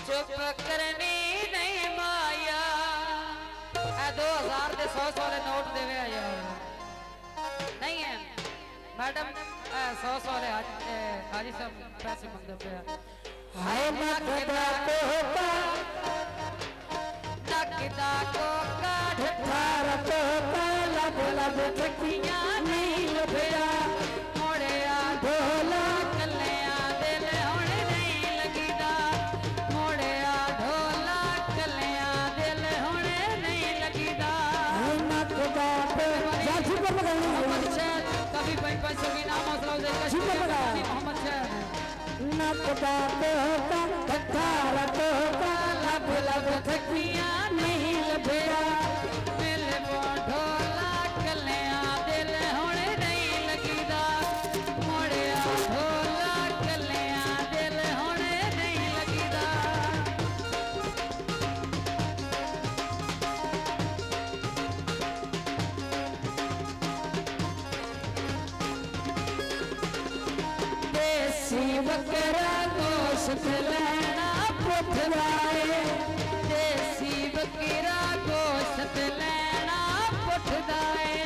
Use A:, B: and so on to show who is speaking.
A: चुप करनी नहीं माया 2000 के 100 वाले नोट देवे यार नहीं है मैडम 100 वाले हाजी साहब पैसे मंगते पे हाय नकदा को का ढठार तो लब लब ठकियां नहीं लभया मोड़िया ढोला कलिया दिल हुण नहीं लगीदा मोड़िया ढोला कलिया दिल हुण नहीं लगीदा नकदा मोहम्मद शहर कभी 500 की नाम हौसला मोहम्मद शहर नकदा का ढठार तो लब लब ठकियां नहीं लभया दिल ढोला कलिया दिल हुण नहीं लगीदा मोड़िया ढोला कलिया दिल हुण नहीं लगीदा देसी बकरा गोश्त लेना पुठदाए देसी बकरा गोश्त लेना पुठदाए